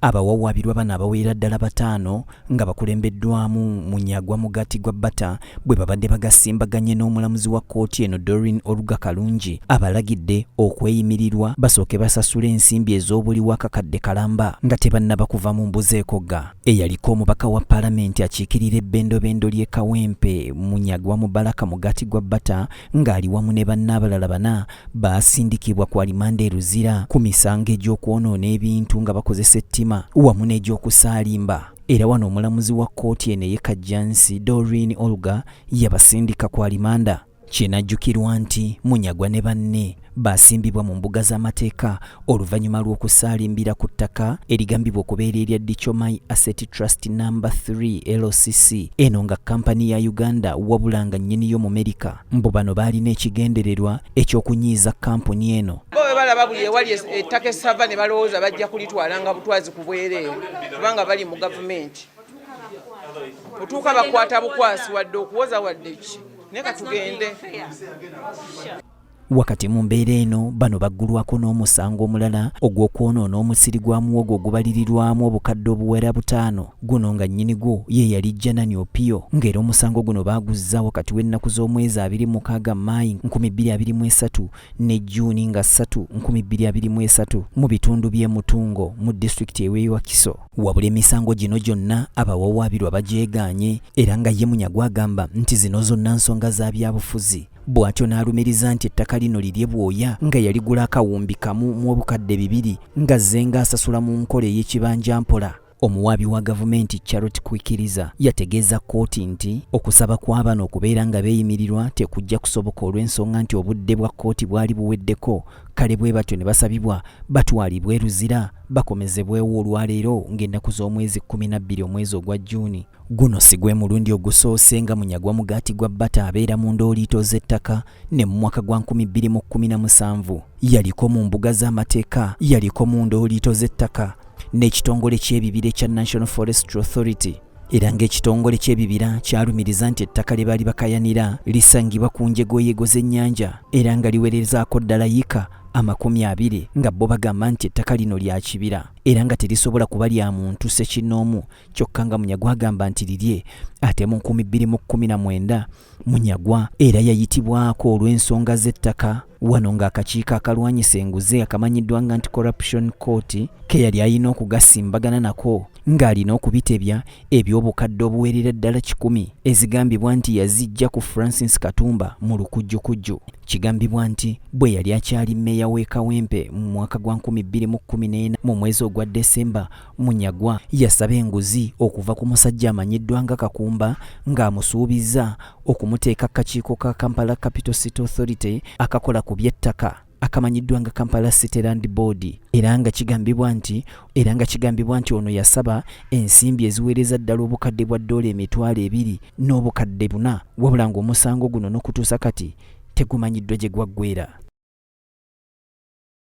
Abawawaabirwa bano abawera ddala bataano nga bakulembeddwamu Munyagwa Mugaati gwa Bata bwe babadde bagasimbaganye n'omulamuzi wa kkooti eno Doreen Oluga Kalungi abalagidde okweyimirirwa basooke basasule ensimbi ez'obuliwo akakadde kalamba nga tebannaba kuva mu mbuzeekogga. Eyaliko omubaka wa paalamenti akiikirira ebbendobendo ly'e Kawempe Munyagwa Mubaraka Mugaati gwa Bata ng'ali wamu ne banne abalala bana baasindikibwa ku alimanda eruzira ku misango egy'okwonoona ebintu nga bakozesa ettima wamu n'egy'okusaalimba. Era wano omulamuzi wa kkooti eno ey'e Kajjansi Doreen Oluga yabasindika ku alimanda. Kinajjukirwa nti Munyagwa ne banne basimbibwa mu mbuga z'amateeka oluvannyuma lw'okusaalimbira ku ttaka erigambibwa okubeera erya Dichomai Asset Trust No. 3 LCC eno nga kampani ya Uganda wabula nga nnyiniyo mu Amerika. Mbu bano baalina ekigendererwa eky'okunyiiza kampuni eno. Bo balaba buli ewali ettaka essava ne balowooza bajja kulitwala nga butwazi ku bwereere kubanga bali mu gavumenti. Butuuka bakwata bukwasi wadde okuwoza wadde ki. Neka tugende. Wakati mu mbeera eno bano baggulwako n'omusango omulala ogw'okwonoona omusiri gwa muwogo ogubalirirwamu obukadde obuwera 5 guno nga nnyinigwo ye yali Janani Opio ng'era omusango guno baaguzza wakati w'ennaku z'omwezi 26 Maayi 2023 ne Juuni nga 3 2023 mu bitundu by'e Mutungo mu disitulikiti y'e Wakiso. Wabula emisango gino gyonna abawawaabirwa bagyegaanye era nga ye Munyagwa agamba nti zino zonna nsonga za byabufuzi. Bw'atyo n'alumiriza nti ettaka lino lirye bwoya nga yaligula akawumbi kamu mu obukadde 2 nga zzenga asasula mu nkola ey'ekibanja mpola. Omuwaabi wa gavumenti Charlotte Kwikiriza yategeeza kkooti nti okusaba kwa bano okubeera nga beeyimirirwa tekujja kusoboka olw'ensonga nti obudde bwa kkooti bwali buweddeko, kale bwe batyo ne basabibwa batwalibwe eruzira bakomezebwewo olwaleero ng'ennaku z'omwezi 12 omwezi ogwa Juuni. Guno si gwe mulundi ogusoose nga Munyagwa Mugaati gwa Bata abeera mu ndooliito z'ettaka ne mu mwaka gwa 2017 yaliko mu mbuga z'amateeka, yaliko mu ndooliito z'ettaka n'ekitongole ky'ebibira ekya National Forestry Authority. Era ng'ekitongole ky'ebibira kyalumiriza nti ettaka lye baali bakayanira lisangibwa ku njegoyego z'ennyanja era nga liwerezaako ddala yika 20 nga bo bagamba nti ettaka lino lya kibira era nga terisobola kuba lya muntu ssekinnoomu kyokka nga Munyagwa agamba nti lirye. Ate mu 2019 Munyagwa era yayitibwako olw'ensonga z'ettaka wano ng'akakiiko akalwanyisa enguzi akamanyiddwa nga Anti-Corruption Court ke yali alina okugasimbagana nako ng'alina okubitebya eby'obukadde obuwerera ddala 10 ezigambibwa nti yazijja ku Francis Katumba mu lukujjukujju. Kigambibwa nti bwe yali akyali mmeeya w'e Kawempe mu mwaka gwa 2014 mu mwezi ogwa Desemba Munyagwa yasaba enguzi okuva ku musajja amanyiddwa nga Kakumba ng'amusuubizza okumuteeka akakiiko ka Kampala Capital City Authority akakola ku by'ettaka akamanyiddwa nga Kampala City Land Board. Era nga kigambibwa nti ono yasaba ensimbi eziweereza ddala obukadde bwa $200 n'obukadde 4 wabula ng'omusango guno n'okutuusa kati tegumanyiddwa gye gwaggweera.